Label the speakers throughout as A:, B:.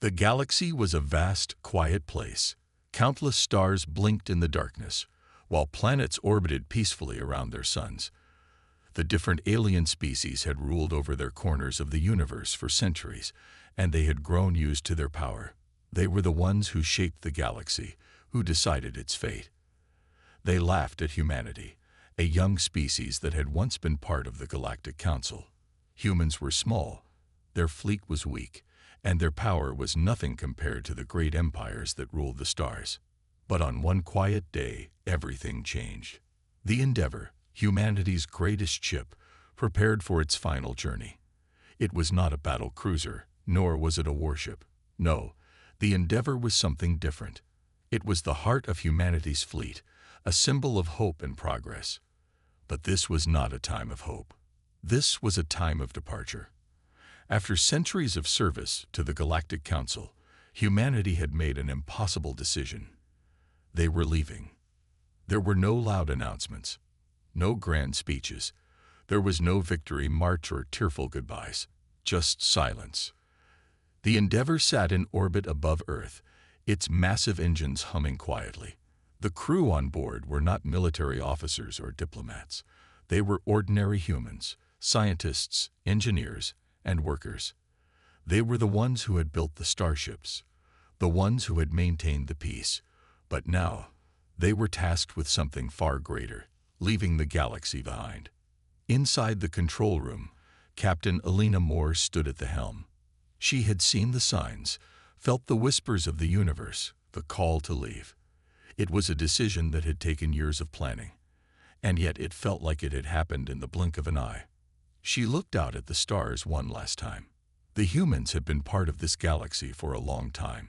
A: The galaxy was a vast, quiet place. Countless stars blinked in the darkness, while planets orbited peacefully around their suns. The different alien species had ruled over their corners of the universe for centuries, and they had grown used to their power. They were the ones who shaped the galaxy, who decided its fate. They laughed at humanity, a young species that had once been part of the Galactic Council. Humans were small, their fleet was weak, and their power was nothing compared to the great empires that ruled the stars. But on one quiet day, everything changed. The Endeavor, humanity's greatest ship, prepared for its final journey. It was not a battle cruiser, nor was it a warship. No, the Endeavor was something different. It was the heart of humanity's fleet, a symbol of hope and progress. But this was not a time of hope. This was a time of departure. After centuries of service to the Galactic Council, humanity had made an impossible decision. They were leaving. There were no loud announcements, no grand speeches. There was no victory march or tearful goodbyes, just silence. The Endeavor sat in orbit above Earth, its massive engines humming quietly. The crew on board were not military officers or diplomats. They were ordinary humans, scientists, engineers, and workers. They were the ones who had built the starships, the ones who had maintained the peace. But now, they were tasked with something far greater, leaving the galaxy behind. Inside the control room, Captain Elena Moore stood at the helm. She had seen the signs, felt the whispers of the universe, the call to leave. It was a decision that had taken years of planning, and yet it felt like it had happened in the blink of an eye. She looked out at the stars one last time. The humans had been part of this galaxy for a long time,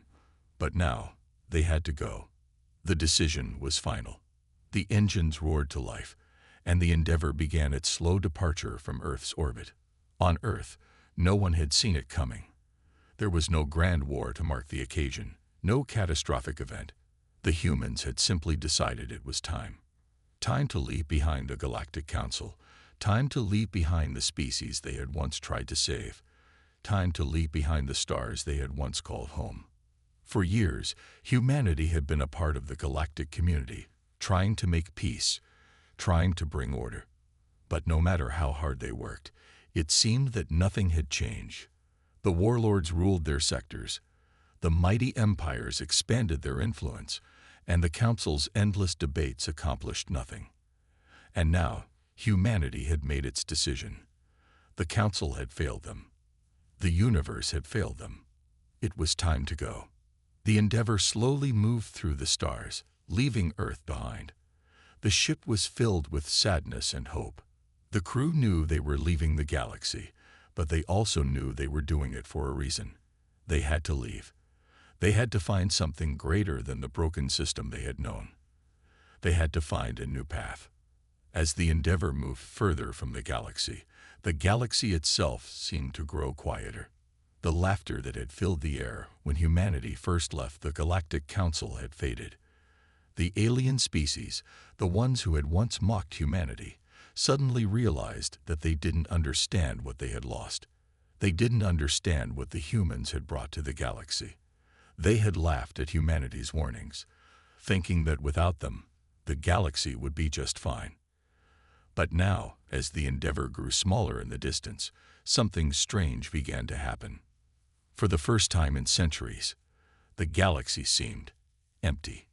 A: but now they had to go. The decision was final. The engines roared to life, and the Endeavor began its slow departure from Earth's orbit. On Earth, no one had seen it coming. There was no grand war to mark the occasion, no catastrophic event. The humans had simply decided it was time. Time to leave behind the Galactic Council. Time to leave behind the species they had once tried to save. Time to leave behind the stars they had once called home. For years, humanity had been a part of the galactic community, trying to make peace, trying to bring order. But no matter how hard they worked, it seemed that nothing had changed. The warlords ruled their sectors. The mighty empires expanded their influence, and the Council's endless debates accomplished nothing. And now, humanity had made its decision. The Council had failed them. The universe had failed them. It was time to go. The Endeavor slowly moved through the stars, leaving Earth behind. The ship was filled with sadness and hope. The crew knew they were leaving the galaxy, but they also knew they were doing it for a reason. They had to leave. They had to find something greater than the broken system they had known. They had to find a new path. As the Endeavor moved further from the galaxy itself seemed to grow quieter. The laughter that had filled the air when humanity first left the Galactic Council had faded. The alien species, the ones who had once mocked humanity, suddenly realized that they didn't understand what they had lost. They didn't understand what the humans had brought to the galaxy. They had laughed at humanity's warnings, thinking that without them, the galaxy would be just fine. But now, as the Endeavor grew smaller in the distance, something strange began to happen. For the first time in centuries, the galaxy seemed empty.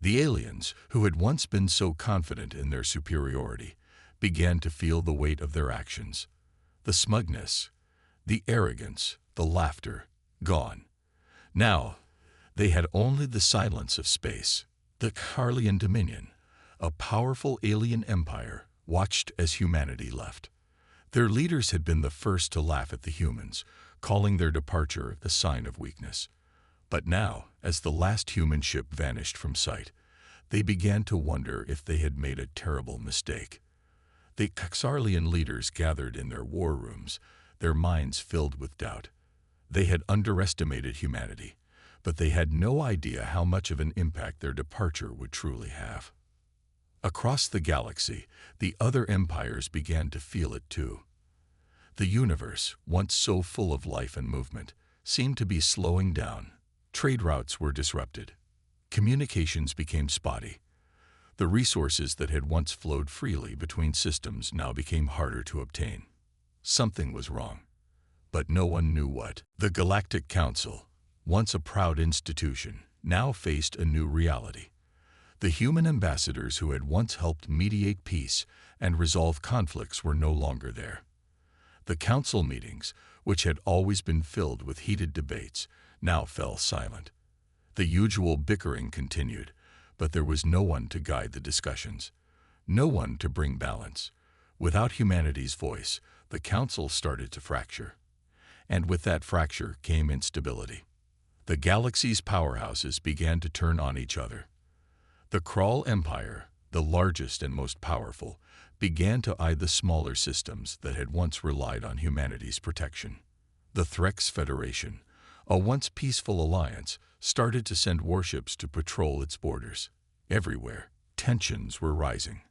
A: The aliens, who had once been so confident in their superiority, began to feel the weight of their actions. The smugness, the arrogance, the laughter, gone. Now, they had only the silence of space. The Carlian Dominion, a powerful alien empire, watched as humanity left. Their leaders had been the first to laugh at the humans, calling their departure the sign of weakness. But now, as the last human ship vanished from sight, they began to wonder if they had made a terrible mistake. The Xarlian leaders gathered in their war rooms, their minds filled with doubt. They had underestimated humanity, but they had no idea how much of an impact their departure would truly have. Across the galaxy, the other empires began to feel it too. The universe, once so full of life and movement, seemed to be slowing down. Trade routes were disrupted. Communications became spotty. The resources that had once flowed freely between systems now became harder to obtain. Something was wrong, but no one knew what. The Galactic Council, once a proud institution, now faced a new reality. The human ambassadors who had once helped mediate peace and resolve conflicts were no longer there. The council meetings, which had always been filled with heated debates, now fell silent. The usual bickering continued, but there was no one to guide the discussions, no one to bring balance. Without humanity's voice, the council started to fracture. And with that fracture came instability. The galaxy's powerhouses began to turn on each other. The Krull Empire, the largest and most powerful, began to eye the smaller systems that had once relied on humanity's protection. The Threx Federation, a once peaceful alliance, started to send warships to patrol its borders. Everywhere, tensions were rising.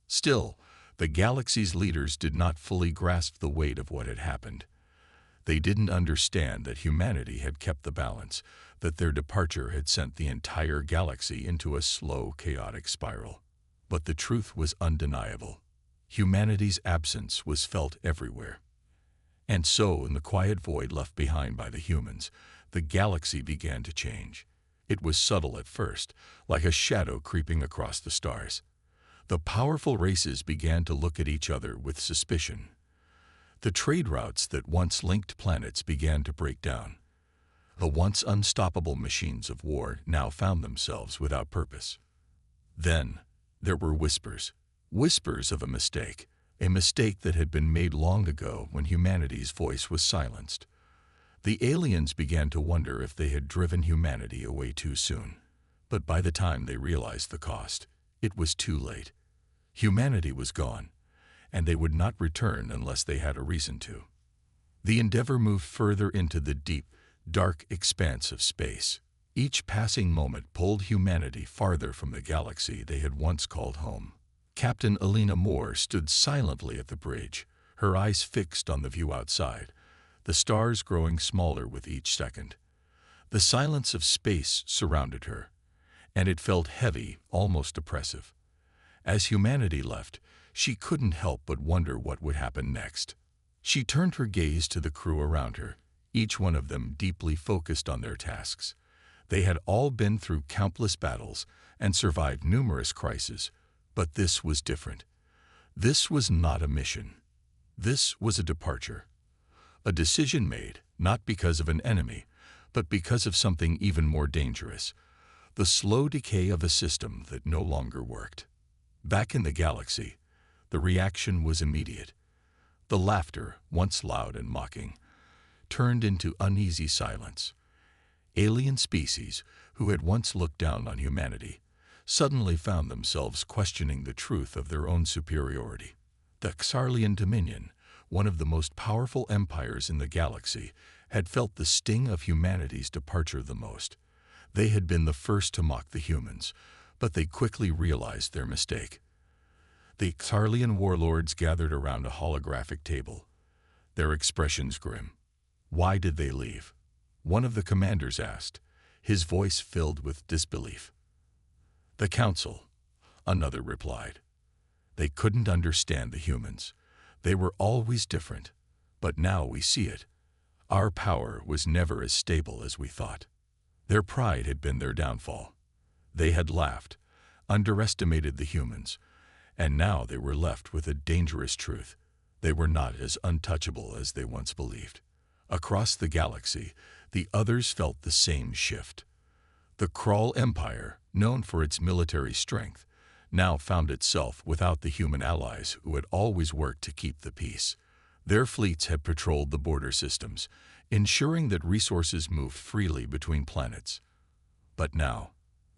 A: Still, the galaxy's leaders did not fully grasp the weight of what had happened. They didn't understand that humanity had kept the balance, that their departure had sent the entire galaxy into a slow, chaotic spiral. But the truth was undeniable. Humanity's absence was felt everywhere. And so, in the quiet void left behind by the humans, the galaxy began to change. It was subtle at first, like a shadow creeping across the stars. The powerful races began to look at each other with suspicion. The trade routes that once linked planets began to break down. The once unstoppable machines of war now found themselves without purpose. Then, there were whispers of a mistake that had been made long ago when humanity's voice was silenced. The aliens began to wonder if they had driven humanity away too soon. But by the time they realized the cost, it was too late. Humanity was gone, and they would not return unless they had a reason to. The Endeavor moved further into the deep, dark expanse of space. Each passing moment pulled humanity farther from the galaxy they had once called home. Captain Alina Moore stood silently at the bridge, her eyes fixed on the view outside, the stars growing smaller with each second. The silence of space surrounded her, and it felt heavy, almost oppressive. As humanity left, she couldn't help but wonder what would happen next. She turned her gaze to the crew around her, each one of them deeply focused on their tasks. They had all been through countless battles and survived numerous crises, but this was different. This was not a mission. This was a departure. A decision made, not because of an enemy, but because of something even more dangerous, the slow decay of a system that no longer worked. Back in the galaxy, the reaction was immediate. The laughter, once loud and mocking, turned into uneasy silence. Alien species, who had once looked down on humanity, suddenly found themselves questioning the truth of their own superiority. The Xarlian Dominion, one of the most powerful empires in the galaxy, had felt the sting of humanity's departure the most. They had been the first to mock the humans, but they quickly realized their mistake. The Xarlian warlords gathered around a holographic table, their expressions grim. Why did they leave? One of the commanders asked, his voice filled with disbelief. The council, another replied. They couldn't understand the humans. They were always different, but now we see it. Our power was never as stable as we thought. Their pride had been their downfall. They had laughed, underestimated the humans, and now they were left with a dangerous truth. They were not as untouchable as they once believed. Across the galaxy, the others felt the same shift. The Krull Empire, known for its military strength, now found itself without the human allies who had always worked to keep the peace. Their fleets had patrolled the border systems, ensuring that resources moved freely between planets. But now,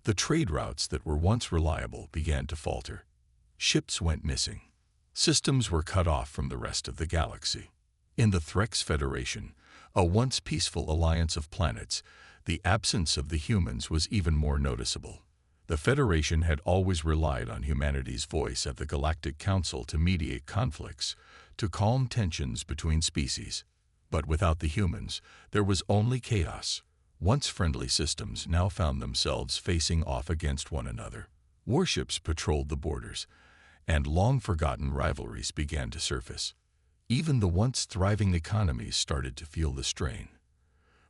A: the trade routes that were once reliable began to falter. Ships went missing. Systems were cut off from the rest of the galaxy. In the Threx Federation, a once peaceful alliance of planets, the absence of the humans was even more noticeable. The Federation had always relied on humanity's voice at the Galactic Council to mediate conflicts, to calm tensions between species. But without the humans, there was only chaos. Once friendly systems now found themselves facing off against one another. Warships patrolled the borders, and long-forgotten rivalries began to surface. Even the once thriving economies started to feel the strain.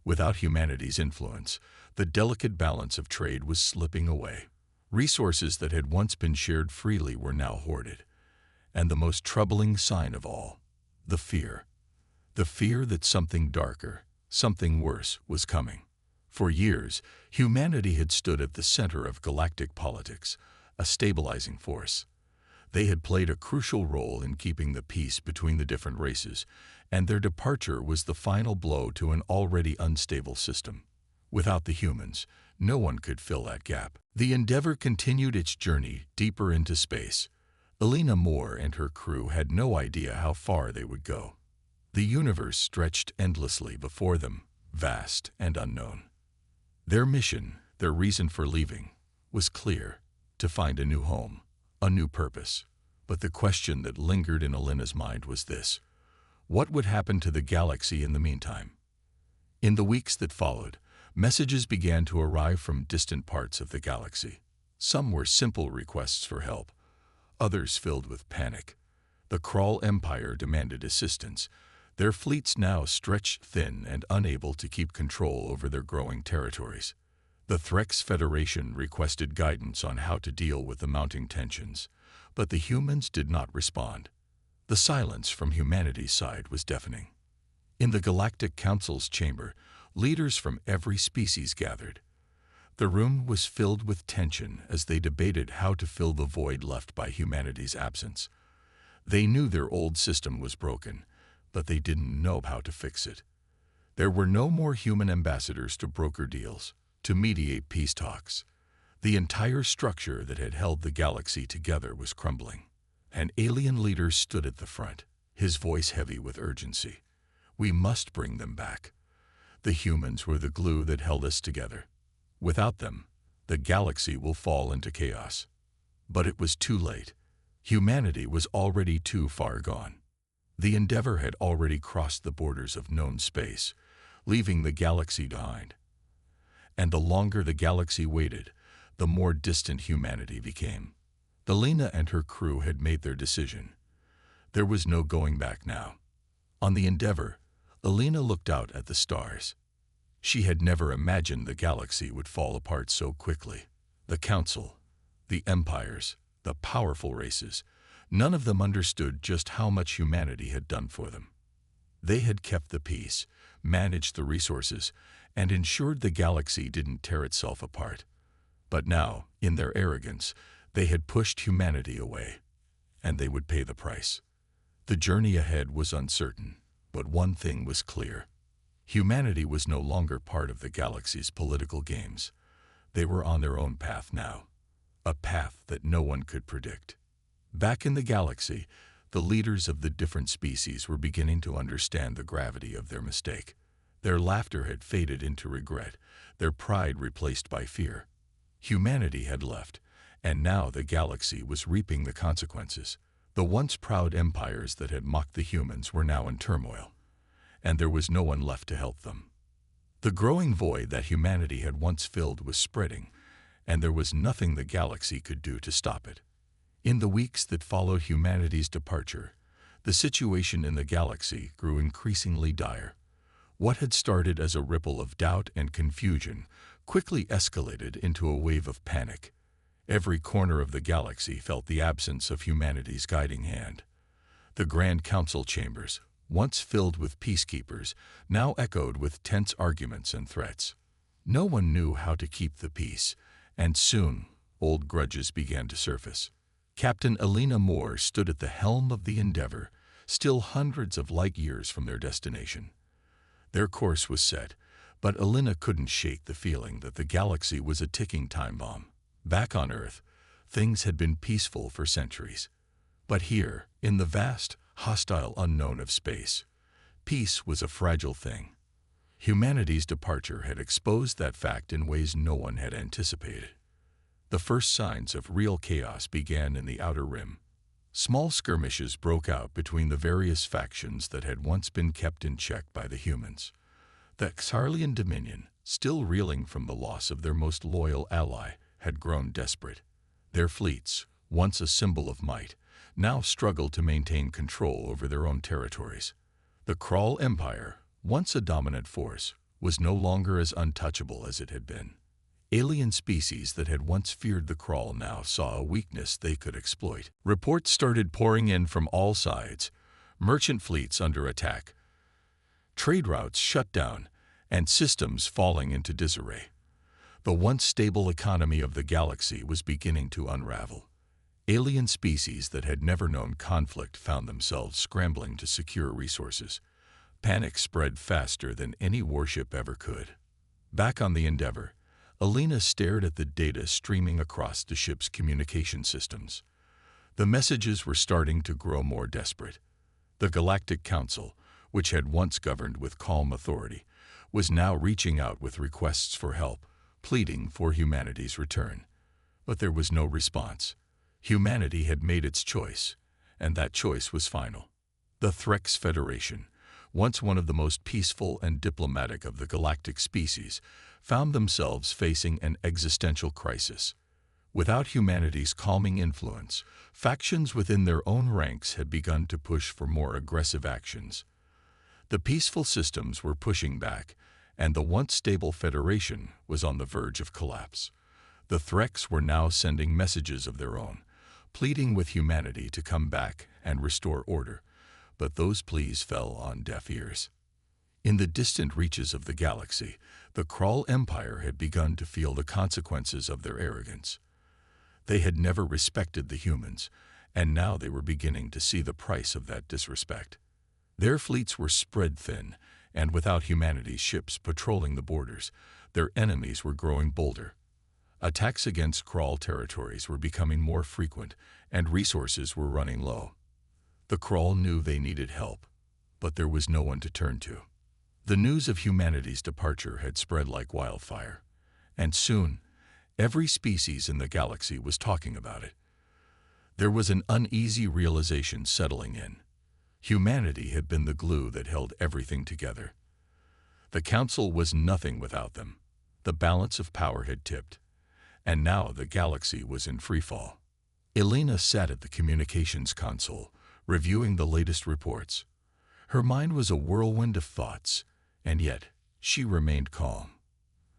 A: Without humanity's influence, the delicate balance of trade was slipping away. Resources that had once been shared freely were now hoarded. And the most troubling sign of all, the fear. The fear that something darker, something worse, was coming. For years, humanity had stood at the center of galactic politics, a stabilizing force. They had played a crucial role in keeping the peace between the different races, and their departure was the final blow to an already unstable system. Without the humans, no one could fill that gap. The Endeavour continued its journey deeper into space. Elena Moore and her crew had no idea how far they would go. The universe stretched endlessly before them, vast and unknown. Their mission, their reason for leaving, was clear: to find a new home, a new purpose. But the question that lingered in Elena's mind was this: what would happen to the galaxy in the meantime? In the weeks that followed, messages began to arrive from distant parts of the galaxy. Some were simple requests for help, others filled with panic. The Krull Empire demanded assistance, their fleets now stretched thin and unable to keep control over their growing territories. The Threx Federation requested guidance on how to deal with the mounting tensions, but the humans did not respond. The silence from humanity's side was deafening. In the Galactic Council's chamber, leaders from every species gathered. The room was filled with tension as they debated how to fill the void left by humanity's absence. They knew their old system was broken, but they didn't know how to fix it. There were no more human ambassadors to broker deals, to mediate peace talks. The entire structure that had held the galaxy together was crumbling. An alien leader stood at the front, his voice heavy with urgency. We must bring them back. The humans were the glue that held us together. Without them, the galaxy will fall into chaos. But it was too late. Humanity was already too far gone. The Endeavour had already crossed the borders of known space, leaving the galaxy behind. And the longer the galaxy waited, the more distant humanity became. Elena and her crew had made their decision. There was no going back now. On the Endeavour, Elena looked out at the stars. She had never imagined the galaxy would fall apart so quickly. The Council, the empires, the powerful races, none of them understood just how much humanity had done for them. They had kept the peace, managed the resources, and ensured the galaxy didn't tear itself apart. But now, in their arrogance, they had pushed humanity away, and they would pay the price. The journey ahead was uncertain, but one thing was clear. Humanity was no longer part of the galaxy's political games. They were on their own path now, a path that no one could predict. Back in the galaxy, the leaders of the different species were beginning to understand the gravity of their mistake. Their laughter had faded into regret, their pride replaced by fear. Humanity had left, and now the galaxy was reaping the consequences. The once proud empires that had mocked the humans were now in turmoil, and there was no one left to help them. The growing void that humanity had once filled was spreading, and there was nothing the galaxy could do to stop it. In the weeks that followed humanity's departure, the situation in the galaxy grew increasingly dire. What had started as a ripple of doubt and confusion quickly escalated into a wave of panic. Every corner of the galaxy felt the absence of humanity's guiding hand. The Grand Council chambers, once filled with peacekeepers, now echoed with tense arguments and threats. No one knew how to keep the peace, and soon old grudges began to surface. Captain Elena Moore stood at the helm of the Endeavour, still hundreds of light years from their destination. Their course was set, but Elena couldn't shake the feeling that the galaxy was a ticking time bomb. Back on Earth, things had been peaceful for centuries. But here, in the vast, hostile unknown of space, peace was a fragile thing. Humanity's departure had exposed that fact in ways no one had anticipated. The first signs of real chaos began in the Outer Rim. Small skirmishes broke out between the various factions that had once been kept in check by the humans. The Xarlian Dominion, still reeling from the loss of their most loyal ally, had grown desperate. Their fleets, once a symbol of might, now struggled to maintain control over their own territories. The Krull Empire, once a dominant force, was no longer as untouchable as it had been. Alien species that had once feared the Krull now saw a weakness they could exploit. Reports started pouring in from all sides, merchant fleets under attack, trade routes shut down, and systems falling into disarray. The once stable economy of the galaxy was beginning to unravel. Alien species that had never known conflict found themselves scrambling to secure resources. Panic spread faster than any warship ever could. Back on the Endeavor, Alina stared at the data streaming across the ship's communication systems. The messages were starting to grow more desperate. The Galactic Council, which had once governed with calm authority, was now reaching out with requests for help, pleading for humanity's return. But there was no response. Humanity had made its choice, and that choice was final. The Threx Federation, once one of the most peaceful and diplomatic of the galactic species, found themselves facing an existential crisis. Without humanity's calming influence, factions within their own ranks had begun to push for more aggressive actions. The peaceful systems were pushing back, and the once stable Federation was on the verge of collapse. The Threx were now sending messages of their own, pleading with humanity to come back and restore order, but those pleas fell on deaf ears. In the distant reaches of the galaxy, the Krull Empire had begun to feel the consequences of their arrogance. They had never respected the humans, and now they were beginning to see the price of that disrespect. Their fleets were spread thin, and without humanity's ships patrolling the borders, their enemies were growing bolder. Attacks against Krull territories were becoming more frequent, and resources were running low. The Krull knew they needed help, but there was no one to turn to. The news of humanity's departure had spread like wildfire, and soon, every species in the galaxy was talking about it. There was an uneasy realization settling in. Humanity had been the glue that held everything together. The Council was nothing without them. The balance of power had tipped, and now the galaxy was in freefall. Elena sat at the communications console, reviewing the latest reports. Her mind was a whirlwind of thoughts, and yet she remained calm.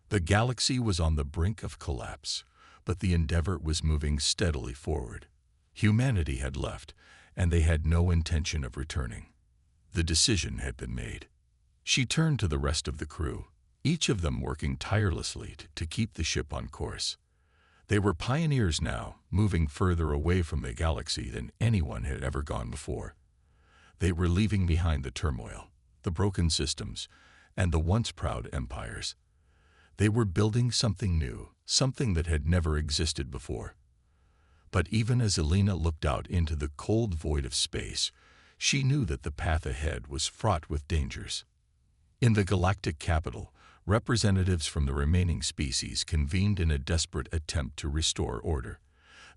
A: The galaxy was on the brink of collapse, but the Endeavor was moving steadily forward. Humanity had left, and they had no intention of returning. The decision had been made. She turned to the rest of the crew, each of them working tirelessly to keep the ship on course. They were pioneers now, moving further away from the galaxy than anyone had ever gone before. They were leaving behind the turmoil, the broken systems, and the once proud empires. They were building something new, something that had never existed before. But even as Elena looked out into the cold void of space, she knew that the path ahead was fraught with dangers. In the galactic capital, representatives from the remaining species convened in a desperate attempt to restore order.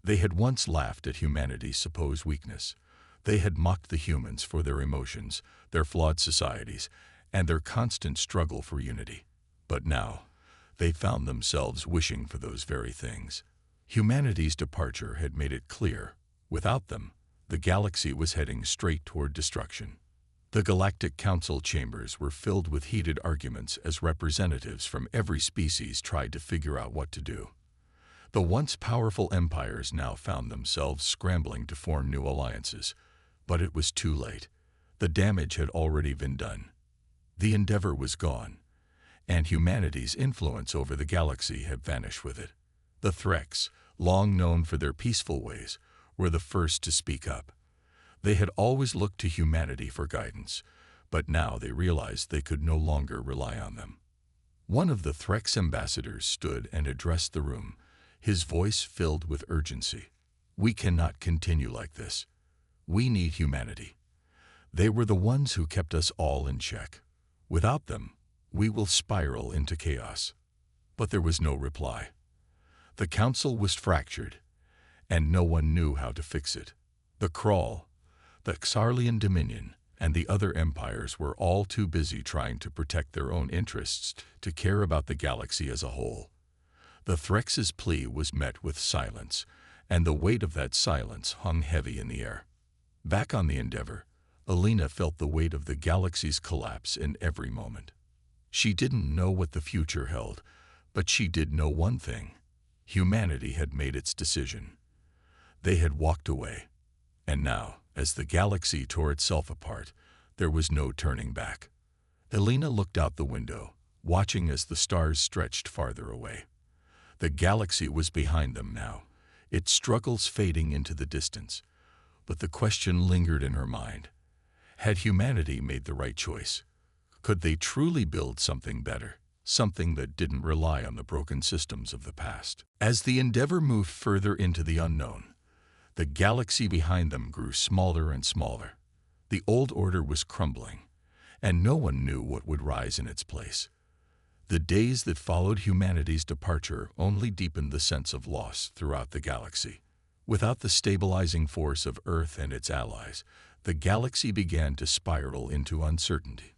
A: They had once laughed at humanity's supposed weakness. They had mocked the humans for their emotions, their flawed societies, and their constant struggle for unity. But now, they found themselves wishing for those very things. Humanity's departure had made it clear, without them, the galaxy was heading straight toward destruction. The Galactic Council chambers were filled with heated arguments as representatives from every species tried to figure out what to do. The once powerful empires now found themselves scrambling to form new alliances, but it was too late. The damage had already been done. The Endeavor was gone, and humanity's influence over the galaxy had vanished with it. The Threx, long known for their peaceful ways, were the first to speak up. They had always looked to humanity for guidance, but now they realized they could no longer rely on them. One of the Threx ambassadors stood and addressed the room, his voice filled with urgency. "We cannot continue like this. We need humanity. They were the ones who kept us all in check. Without them, we will spiral into chaos." But there was no reply. The council was fractured, and no one knew how to fix it. The Crawl, the Xarlian Dominion, and the other empires were all too busy trying to protect their own interests to care about the galaxy as a whole. The Threx's plea was met with silence, and the weight of that silence hung heavy in the air. Back on the Endeavor, Alina felt the weight of the galaxy's collapse in every moment. She didn't know what the future held, but she did know one thing. Humanity had made its decision. They had walked away. And now, as the galaxy tore itself apart, there was no turning back. Alina looked out the window, watching as the stars stretched farther away. The galaxy was behind them now, its struggles fading into the distance. But the question lingered in her mind. Had humanity made the right choice? Could they truly build something better, something that didn't rely on the broken systems of the past? As the Endeavor moved further into the unknown, the galaxy behind them grew smaller and smaller. The old order was crumbling, and no one knew what would rise in its place. The days that followed humanity's departure only deepened the sense of loss throughout the galaxy. Without the stabilizing force of Earth and its allies, the galaxy began to spiral into uncertainty.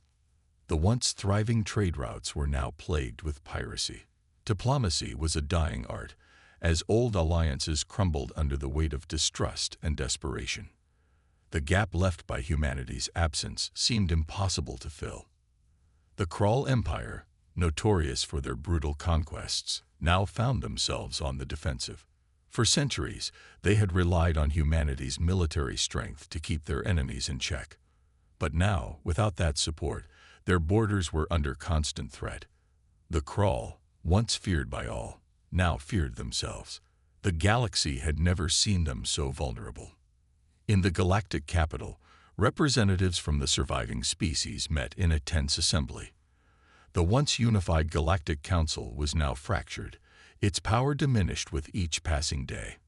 A: The once thriving trade routes were now plagued with piracy. Diplomacy was a dying art, as old alliances crumbled under the weight of distrust and desperation. The gap left by humanity's absence seemed impossible to fill. The Crawl Empire, notorious for their brutal conquests, now found themselves on the defensive. For centuries, they had relied on humanity's military strength to keep their enemies in check. But now, without that support, their borders were under constant threat. The Crawl, once feared by all, now feared themselves. The galaxy had never seen them so vulnerable. In the galactic capital, representatives from the surviving species met in a tense assembly. The once unified Galactic Council was now fractured, its power diminished with each passing day.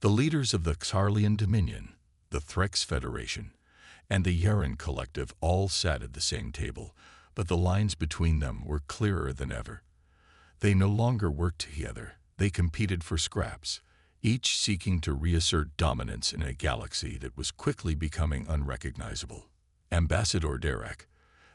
A: The leaders of the Xarlian Dominion, the Threx Federation, and the Yaren Collective all sat at the same table, but the lines between them were clearer than ever. They no longer worked together, they competed for scraps, each seeking to reassert dominance in a galaxy that was quickly becoming unrecognizable. Ambassador Derek,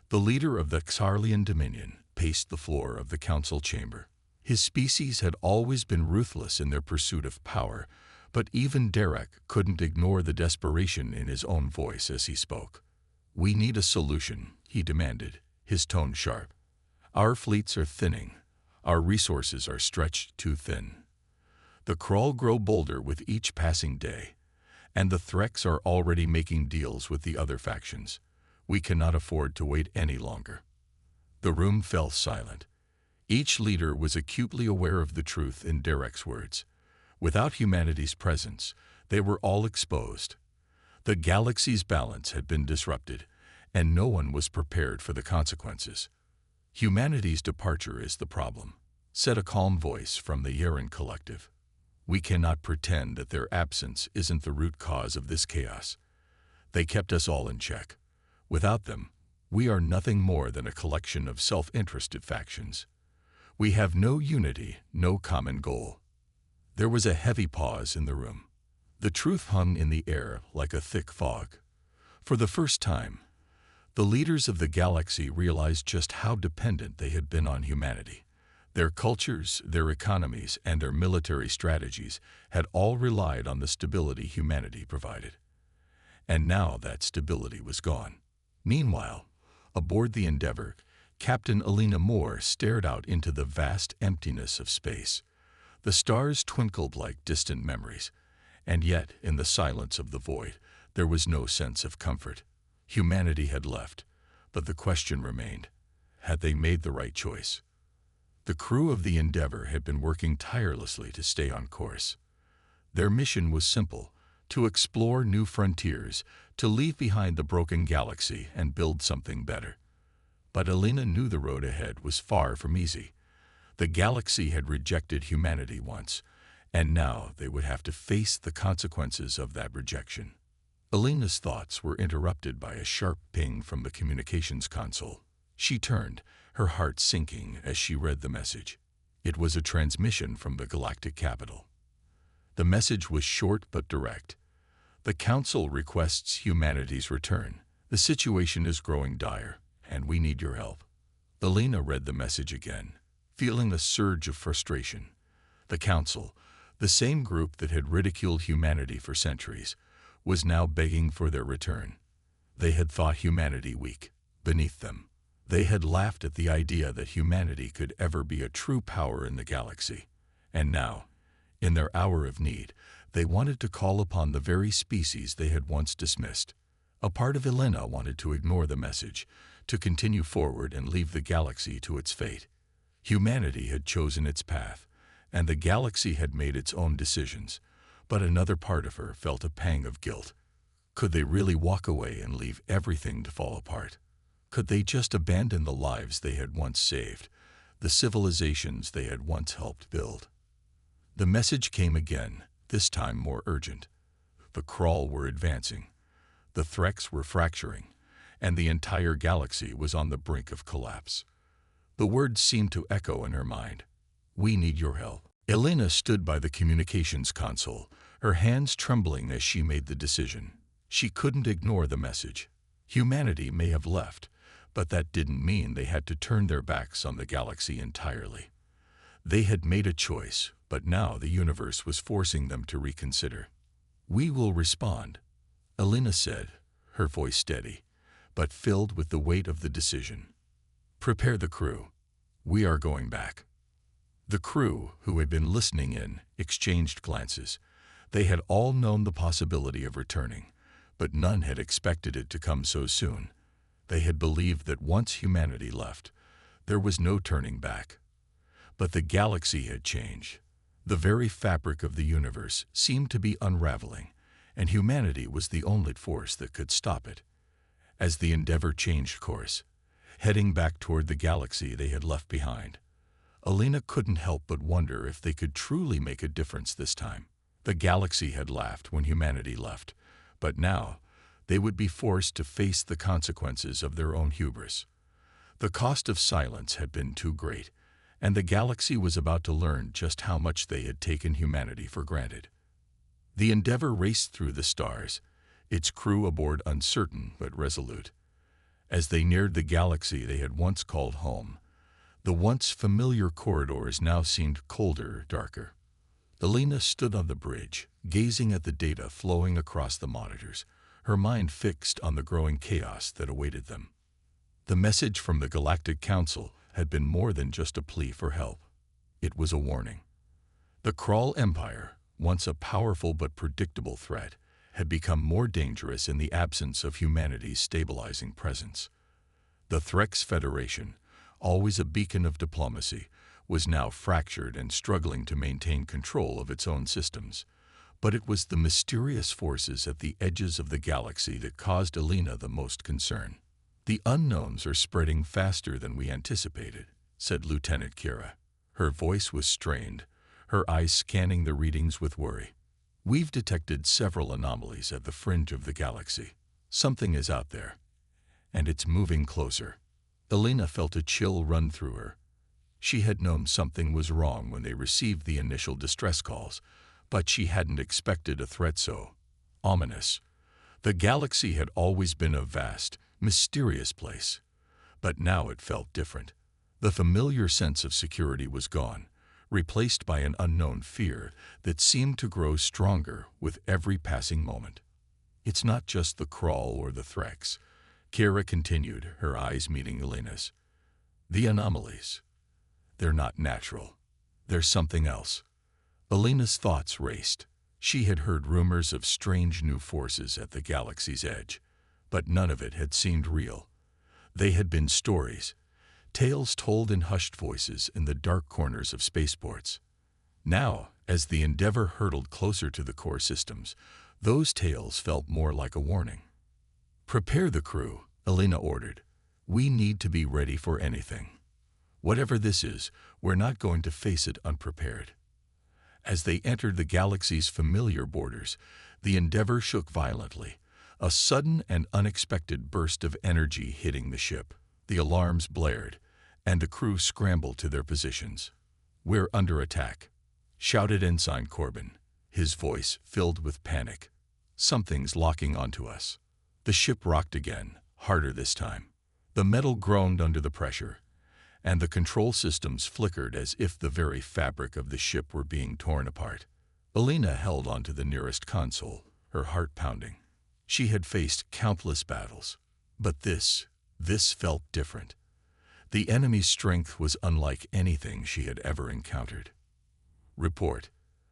A: the leader of the Xarlian Dominion, paced the floor of the council chamber. His species had always been ruthless in their pursuit of power, but even Derek couldn't ignore the desperation in his own voice as he spoke. "We need a solution," he demanded, his tone sharp. "Our fleets are thinning. Our resources are stretched too thin. The Crawl grow bolder with each passing day, and the Threx are already making deals with the other factions. We cannot afford to wait any longer." The room fell silent. Each leader was acutely aware of the truth in Derek's words. Without humanity's presence, they were all exposed. The galaxy's balance had been disrupted, and no one was prepared for the consequences. "Humanity's departure is the problem," said a calm voice from the Yaren Collective. "We cannot pretend that their absence isn't the root cause of this chaos. They kept us all in check. Without them, we are nothing more than a collection of self-interested factions. We have no unity, no common goal." There was a heavy pause in the room. The truth hung in the air like a thick fog. For the first time, the leaders of the galaxy realized just how dependent they had been on humanity. Their cultures, their economies, and their military strategies had all relied on the stability humanity provided. And now that stability was gone. Meanwhile, aboard the Endeavor, Captain Alina Moore stared out into the vast emptiness of space. The stars twinkled like distant memories, and yet, in the silence of the void, there was no sense of comfort. Humanity had left, but the question remained: had they made the right choice? The crew of the Endeavor had been working tirelessly to stay on course. Their mission was simple: to explore new frontiers, to leave behind the broken galaxy and build something better. But Alina knew the road ahead was far from easy. The galaxy had rejected humanity once, and now they would have to face the consequences of that rejection. Alina's thoughts were interrupted by a sharp ping from the communications console. She turned, her heart sinking as she read the message. It was a transmission from the galactic capital. The message was short but direct. The Council requests humanity's return. The situation is growing dire, and we need your help. Elena read the message again, feeling a surge of frustration. The Council, the same group that had ridiculed humanity for centuries, was now begging for their return. They had thought humanity weak, beneath them. They had laughed at the idea that humanity could ever be a true power in the galaxy. And now, in their hour of need, they wanted to call upon the very species they had once dismissed. A part of Elena wanted to ignore the message, to continue forward and leave the galaxy to its fate. Humanity had chosen its path, and the galaxy had made its own decisions, but another part of her felt a pang of guilt. Could they really walk away and leave everything to fall apart? Could they just abandon the lives they had once saved, the civilizations they had once helped build? The message came again, this time more urgent. The Crawl were advancing, the Threx were fracturing, and the entire galaxy was on the brink of collapse. The words seemed to echo in her mind. We need your help. Elena stood by the communications console, her hands trembling as she made the decision. She couldn't ignore the message. Humanity may have left, but that didn't mean they had to turn their backs on the galaxy entirely. They had made a choice, but now the universe was forcing them to reconsider. We will respond, Elena said, her voice steady, but filled with the weight of the decision. Prepare the crew. We are going back. The crew, who had been listening in, exchanged glances. They had all known the possibility of returning, but none had expected it to come so soon. They had believed that once humanity left, there was no turning back. But the galaxy had changed. The very fabric of the universe seemed to be unraveling, and humanity was the only force that could stop it. As the Endeavor changed course, heading back toward the galaxy they had left behind, Elena couldn't help but wonder if they could truly make a difference this time. The galaxy had laughed when humanity left, but now they would be forced to face the consequences of their own hubris. The cost of silence had been too great, and the galaxy was about to learn just how much they had taken humanity for granted. The Endeavor raced through the stars, its crew aboard uncertain but resolute. As they neared the galaxy they had once called home, the once familiar corridors now seemed colder, darker. Elena stood on the bridge, gazing at the data flowing across the monitors, her mind fixed on the growing chaos that awaited them. The message from the Galactic Council had been more than just a plea for help. It was a warning. The Crawl Empire, once a powerful but predictable threat, had become more dangerous in the absence of humanity's stabilizing presence. The Threx Federation, always a beacon of diplomacy, was now fractured and struggling to maintain control of its own systems. But it was the mysterious forces at the edges of the galaxy that caused Elena the most concern. The unknowns are spreading faster than we anticipated, said Lieutenant Kira. Her voice was strained, her eyes scanning the readings with worry. We've detected several anomalies at the fringe of the galaxy. Something is out there, and it's moving closer. Elena felt a chill run through her. She had known something was wrong when they received the initial distress calls, but she hadn't expected a threat so ominous. The galaxy had always been a vast, mysterious place, but now it felt different. The familiar sense of security was gone, replaced by an unknown fear that seemed to grow stronger with every passing moment. It's not just the Crawl or the Threx, Kira continued, her eyes meeting Elena's. The anomalies. They're not natural. There's something else. Elena's thoughts raced. She had heard rumors of strange new forces at the galaxy's edge, but none of it had seemed real. They had been stories, tales told in hushed voices in the dark corners of spaceports. Now, as the Endeavor hurtled closer to the core systems, those tales felt more like a warning. Prepare the crew, Elena ordered. We need to be ready for anything. Whatever this is, we're not going to face it unprepared. As they entered the galaxy's familiar borders, the Endeavor shook violently, a sudden and unexpected burst of energy hitting the ship. The alarms blared, and the crew scrambled to their positions. We're under attack, shouted Ensign Corbin, his voice filled with panic. Something's locking onto us. The ship rocked again, harder this time. The metal groaned under the pressure, and the control systems flickered as if the very fabric of the ship were being torn apart. Alina held onto the nearest console, her heart pounding. She had faced countless battles, but this felt different. The enemy's strength was unlike anything she had ever encountered. "Report,"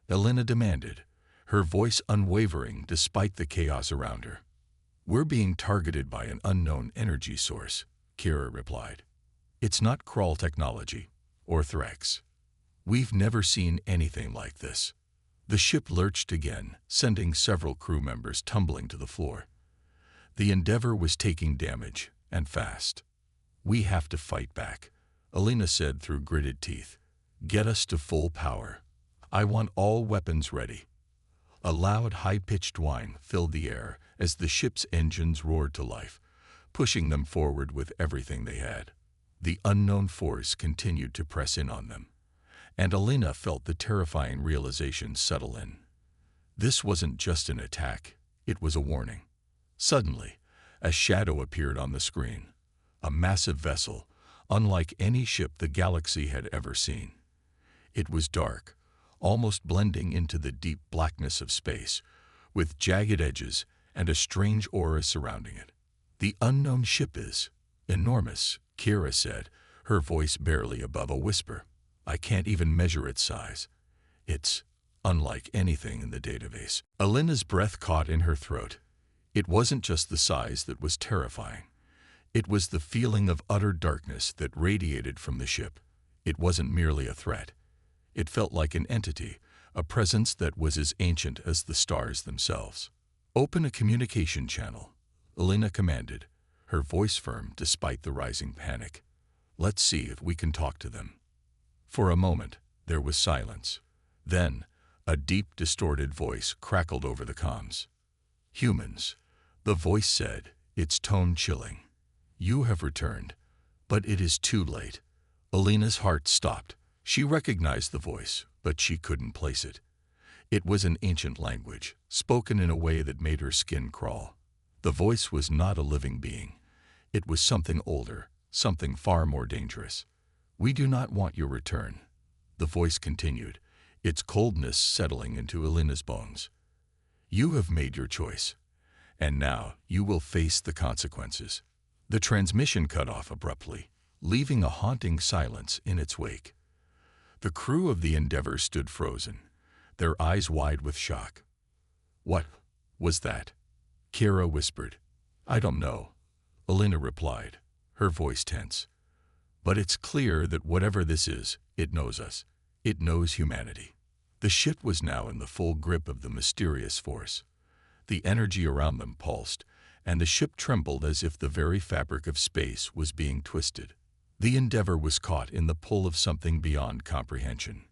A: Alina demanded, her voice unwavering despite the chaos around her. "We're being targeted by an unknown energy source," Kira replied. "It's not crawl technology or Threx. We've never seen anything like this." The ship lurched again, sending several crew members tumbling to the floor. The Endeavor was taking damage, and fast. "We have to fight back," Alina said through gritted teeth. "Get us to full power. I want all weapons ready." A loud, high-pitched whine filled the air as the ship's engines roared to life, pushing them forward with everything they had. The unknown force continued to press in on them, and Alina felt the terrifying realization settle in. This wasn't just an attack, it was a warning. Suddenly, a shadow appeared on the screen, a massive vessel, unlike any ship the galaxy had ever seen. It was dark, almost blending into the deep blackness of space, with jagged edges and a strange aura surrounding it. "The unknown ship is enormous," Kira said, her voice barely above a whisper. "I can't even measure its size. It's unlike anything in the database." Alina's breath caught in her throat. It wasn't just the size that was terrifying. It was the feeling of utter darkness that radiated from the ship. It wasn't merely a threat. It felt like an entity, a presence that was as ancient as the stars themselves. "Open a communication channel," Alina commanded, her voice firm despite the rising panic. "Let's see if we can talk to them." For a moment, there was silence. Then, a deep, distorted voice crackled over the comms. "Humans," the voice said, its tone chilling. "You have returned, but it is too late." Alina's heart stopped. She recognized the voice, but she couldn't place it. It was an ancient language, spoken in a way that made her skin crawl. The voice was not a living being. It was something older, something far more dangerous. "We do not want your return," the voice continued, its coldness settling into Alina's bones. "You have made your choice, and now you will face the consequences." The transmission cut off abruptly, leaving a haunting silence in its wake. The crew of the Endeavor stood frozen, their eyes wide with shock. "What was that?" Kira whispered. "I don't know," Alina replied, her voice tense. "But it's clear that whatever this is, it knows us. It knows humanity." The ship was now in the full grip of the mysterious force. The energy around them pulsed, and the ship trembled as if the very fabric of space was being twisted. The Endeavor was caught in the pull of something beyond comprehension.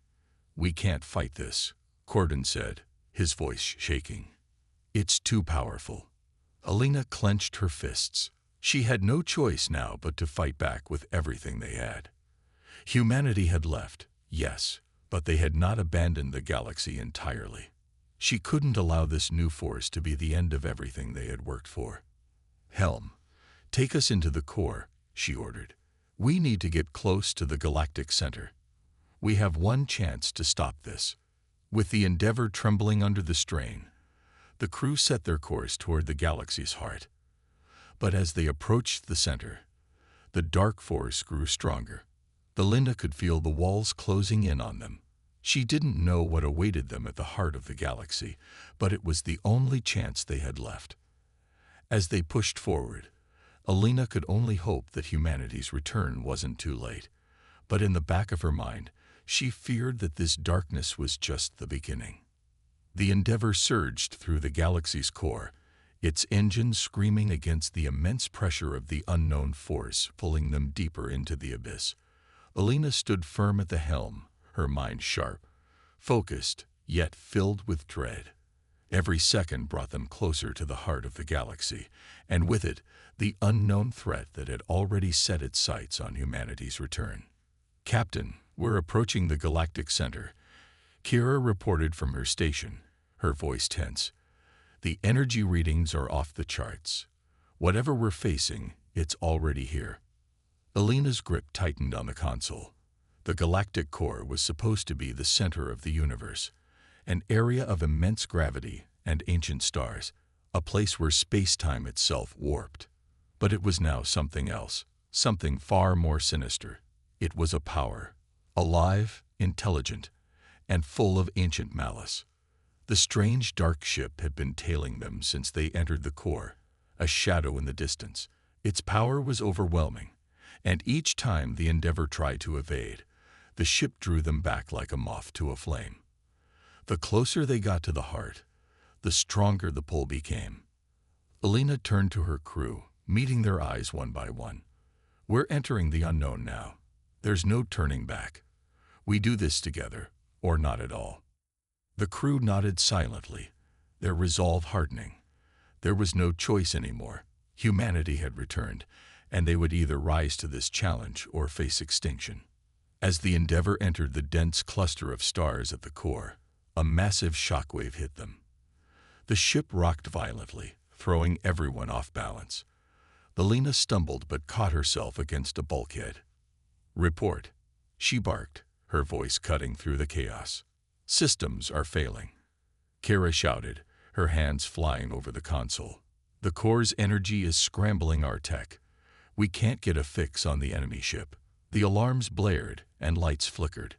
A: "We can't fight this," Corden said, his voice shaking. "It's too powerful." Alina clenched her fists. She had no choice now but to fight back with everything they had. Humanity had left, yes, but they had not abandoned the galaxy entirely. She couldn't allow this new force to be the end of everything they had worked for. "Helm, take us into the core," she ordered. "We need to get close to the galactic center. We have one chance to stop this." With the Endeavor trembling under the strain, the crew set their course toward the galaxy's heart. But as they approached the center, the dark force grew stronger. Belinda could feel the walls closing in on them. She didn't know what awaited them at the heart of the galaxy, but it was the only chance they had left. As they pushed forward, Alina could only hope that humanity's return wasn't too late. But in the back of her mind, she feared that this darkness was just the beginning. The Endeavor surged through the galaxy's core, its engines screaming against the immense pressure of the unknown force pulling them deeper into the abyss. Alina stood firm at the helm, her mind sharp, focused, yet filled with dread. Every second brought them closer to the heart of the galaxy, and with it, the unknown threat that had already set its sights on humanity's return. "Captain, we're approaching the galactic center," Kira reported from her station, her voice tense. The energy readings are off the charts. Whatever we're facing, it's already here. Alina's grip tightened on the console. The galactic core was supposed to be the center of the universe, an area of immense gravity and ancient stars, a place where space-time itself warped. But it was now something else, something far more sinister. It was a power, alive, intelligent, and full of ancient malice. The strange dark ship had been tailing them since they entered the core, a shadow in the distance. Its power was overwhelming, and each time the Endeavor tried to evade, the ship drew them back like a moth to a flame. The closer they got to the heart, the stronger the pull became. Alina turned to her crew, meeting their eyes one by one. We're entering the unknown now. There's no turning back. We do this together, or not at all. The crew nodded silently, their resolve hardening. There was no choice anymore. Humanity had returned, and they would either rise to this challenge or face extinction. As the Endeavor entered the dense cluster of stars at the core, a massive shockwave hit them. The ship rocked violently, throwing everyone off balance. Alina stumbled but caught herself against a bulkhead. "Report," she barked, her voice cutting through the chaos. "Systems are failing." Kara shouted, her hands flying over the console. "The core's energy is scrambling our tech. We can't get a fix on the enemy ship." The alarms blared and lights flickered.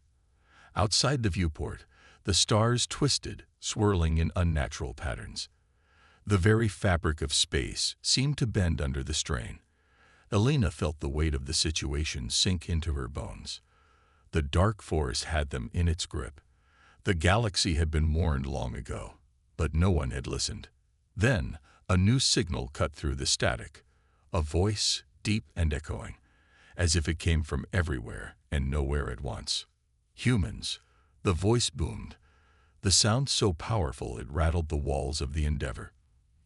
A: Outside the viewport, the stars twisted, swirling in unnatural patterns. The very fabric of space seemed to bend under the strain. Alina felt the weight of the situation sink into her bones. The dark force had them in its grip. The galaxy had been warned long ago, but no one had listened. Then, a new signal cut through the static, a voice, deep and echoing, as if it came from everywhere and nowhere at once. "Humans," the voice boomed, the sound so powerful it rattled the walls of the Endeavor.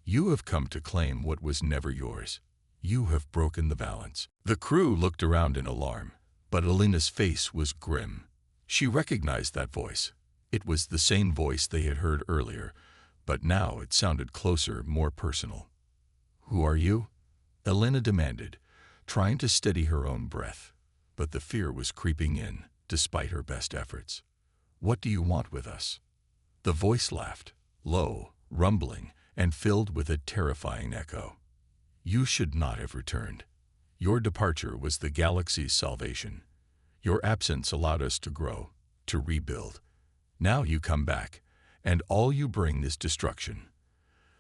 A: "You have come to claim what was never yours. You have broken the balance." The crew looked around in alarm, but Alina's face was grim. She recognized that voice. It was the same voice they had heard earlier, but now it sounded closer, more personal. "Who are you?" Alina demanded, trying to steady her own breath, but the fear was creeping in, despite her best efforts. "What do you want with us?" The voice laughed, low, rumbling, and filled with a terrifying echo. "You should not have returned. Your departure was the galaxy's salvation. Your absence allowed us to grow, to rebuild. Now you come back, and all you bring is destruction."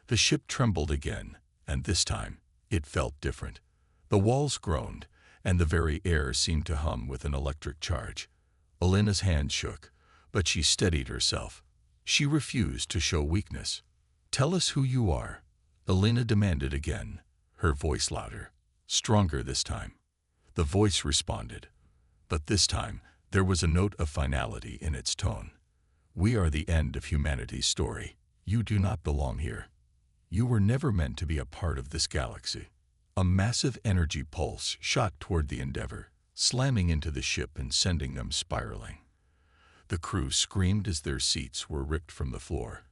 A: The ship trembled again, and this time it felt different. The walls groaned, and the very air seemed to hum with an electric charge. Alina's hand shook, but she steadied herself. She refused to show weakness. "Tell us who you are," Alina demanded again, her voice louder, stronger this time. The voice responded, but this time there was a note of finality in its tone. "We are the end of humanity's story. You do not belong here. You were never meant to be a part of this galaxy." A massive energy pulse shot toward the Endeavor, slamming into the ship and sending them spiraling. The crew screamed as their seats were ripped from the floor,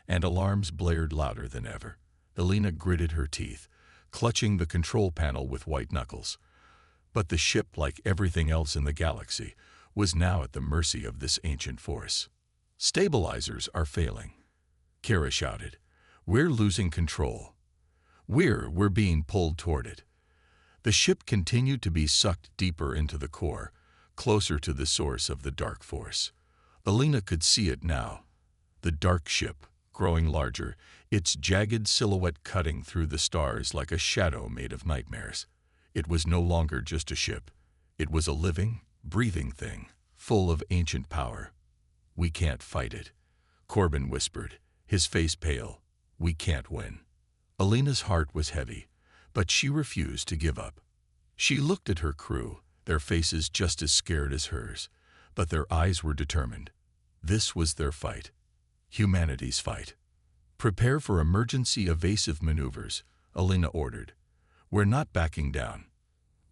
A: and alarms blared louder than ever. Alina gritted her teeth, clutching the control panel with white knuckles. But the ship, like everything else in the galaxy, was now at the mercy of this ancient force. "Stabilizers are failing," Kara shouted. "We're losing control. We're being pulled toward it." The ship continued to be sucked deeper into the core, closer to the source of the dark force. Alina could see it now. The dark ship, growing larger, its jagged silhouette cutting through the stars like a shadow made of nightmares. It was no longer just a ship. It was a living, breathing thing, full of ancient power. "We can't fight it," Corbin whispered, his face pale. "We can't win." Alina's heart was heavy, but she refused to give up. She looked at her crew, their faces just as scared as hers, but their eyes were determined. This was their fight, humanity's fight. "Prepare for emergency evasive maneuvers," Alina ordered. "We're not backing down."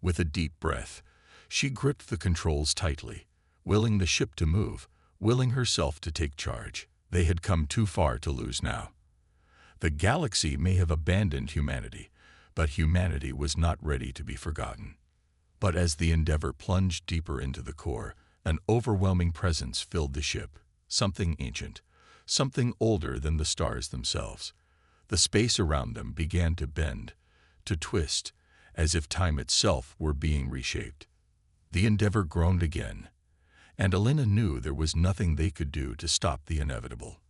A: With a deep breath, she gripped the controls tightly, willing the ship to move, willing herself to take charge. They had come too far to lose now. The galaxy may have abandoned humanity, but humanity was not ready to be forgotten. But as the Endeavor plunged deeper into the core, an overwhelming presence filled the ship, something ancient, something older than the stars themselves. The space around them began to bend, to twist, as if time itself were being reshaped. The Endeavor groaned again, and Elena knew there was nothing they could do to stop the inevitable.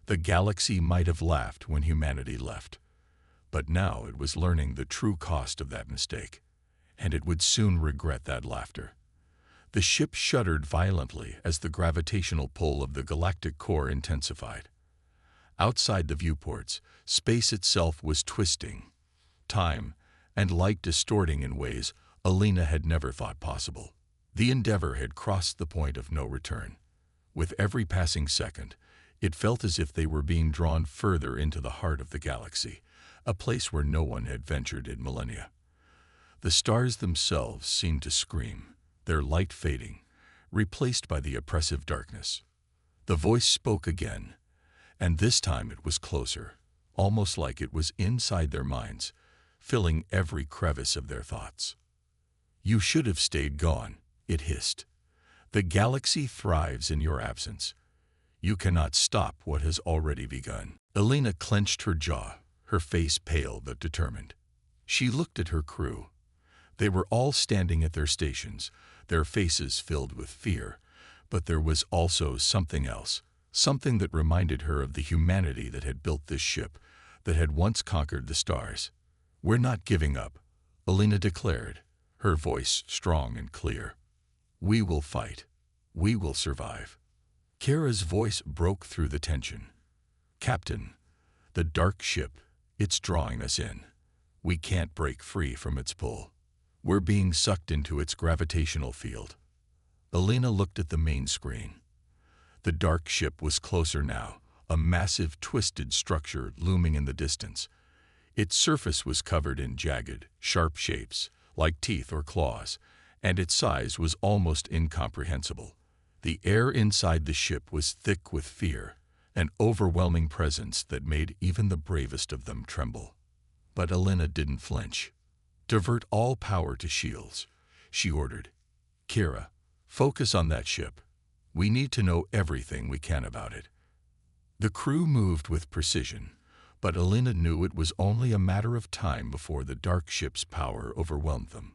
A: The galaxy might have laughed when humanity left, but now it was learning the true cost of that mistake, and it would soon regret that laughter. The ship shuddered violently as the gravitational pull of the galactic core intensified. Outside the viewports, space itself was twisting, time and light distorting in ways Elena had never thought possible. The Endeavor had crossed the point of no return. With every passing second, it felt as if they were being drawn further into the heart of the galaxy, a place where no one had ventured in millennia. The stars themselves seemed to scream, their light fading, replaced by the oppressive darkness. The voice spoke again, and this time it was closer, almost like it was inside their minds, filling every crevice of their thoughts. "You should have stayed gone," it hissed. "The galaxy thrives in your absence. You cannot stop what has already begun." Elena clenched her jaw, her face pale but determined. She looked at her crew. They were all standing at their stations, their faces filled with fear, but there was also something else, something that reminded her of the humanity that had built this ship, that had once conquered the stars. "We're not giving up," Elena declared, her voice strong and clear. "We will fight. We will survive." Kara's voice broke through the tension. "Captain, the dark ship, it's drawing us in. We can't break free from its pull. We're being sucked into its gravitational field." Elena looked at the main screen. The dark ship was closer now, a massive twisted structure looming in the distance. Its surface was covered in jagged, sharp shapes, like teeth or claws, and its size was almost incomprehensible. The air inside the ship was thick with fear, an overwhelming presence that made even the bravest of them tremble. But Elena didn't flinch. "Divert all power to shields," she ordered. "Kira, focus on that ship. We need to know everything we can about it." The crew moved with precision, but Elena knew it was only a matter of time before the dark ship's power overwhelmed them.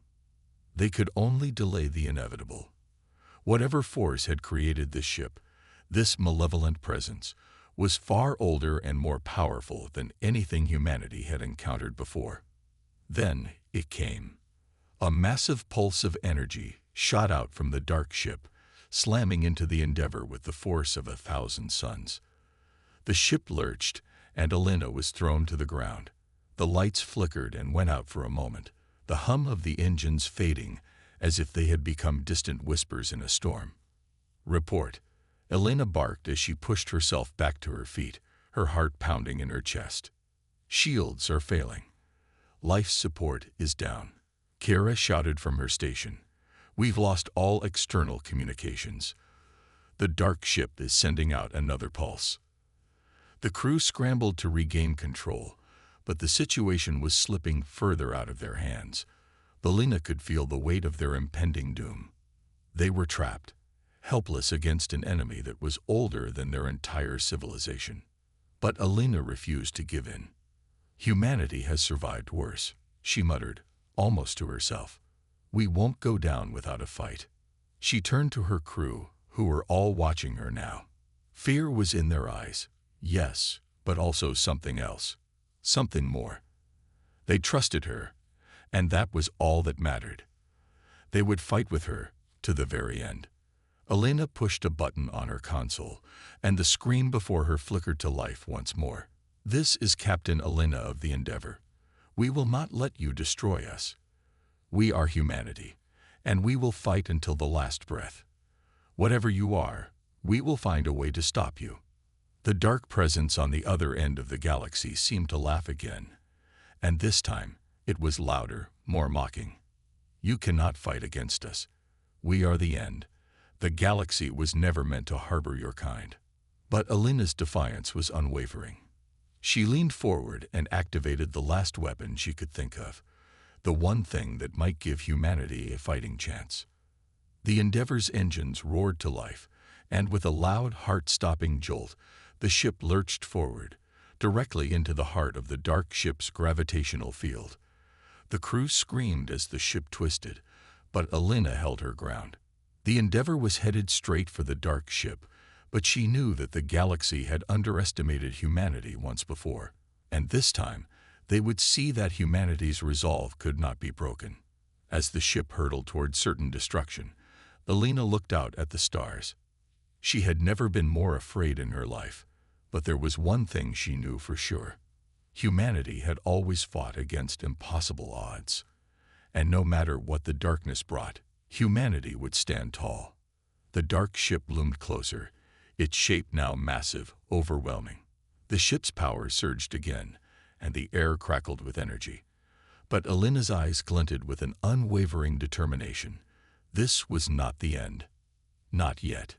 A: They could only delay the inevitable. Whatever force had created this ship, this malevolent presence, was far older and more powerful than anything humanity had encountered before. Then it came. A massive pulse of energy shot out from the dark ship, slamming into the Endeavor with the force of 1,000 suns. The ship lurched, and Elena was thrown to the ground. The lights flickered and went out for a moment, the hum of the engines fading as if they had become distant whispers in a storm. "Report," Elena barked as she pushed herself back to her feet, her heart pounding in her chest. "Shields are failing. Life support is down," Kira shouted from her station. "We've lost all external communications. The dark ship is sending out another pulse." The crew scrambled to regain control, but the situation was slipping further out of their hands. Elena could feel the weight of their impending doom. They were trapped, helpless against an enemy that was older than their entire civilization. But Elena refused to give in. "Humanity has survived worse," she muttered, almost to herself. "We won't go down without a fight." She turned to her crew, who were all watching her now. Fear was in their eyes, yes, but also something else, something more. They trusted her, and that was all that mattered. They would fight with her to the very end. Elena pushed a button on her console, and the screen before her flickered to life once more. "This is Captain Elena of the Endeavor. We will not let you destroy us. We are humanity, and we will fight until the last breath. Whatever you are, we will find a way to stop you." The dark presence on the other end of the galaxy seemed to laugh again, and this time it was louder, more mocking. "You cannot fight against us. We are the end. The galaxy was never meant to harbor your kind." But Elena's defiance was unwavering. She leaned forward and activated the last weapon she could think of, the one thing that might give humanity a fighting chance. The Endeavor's engines roared to life, and with a loud, heart-stopping jolt, the ship lurched forward, directly into the heart of the dark ship's gravitational field. The crew screamed as the ship twisted, but Alina held her ground. The Endeavor was headed straight for the dark ship, but she knew that the galaxy had underestimated humanity once before, and this time they would see that humanity's resolve could not be broken. As the ship hurtled toward certain destruction, Alina looked out at the stars. She had never been more afraid in her life, but there was one thing she knew for sure. Humanity had always fought against impossible odds, and no matter what the darkness brought, humanity would stand tall. The dark ship loomed closer, its shape now massive, overwhelming. The ship's power surged again, and the air crackled with energy. But Alina's eyes glinted with an unwavering determination. This was not the end. Not yet.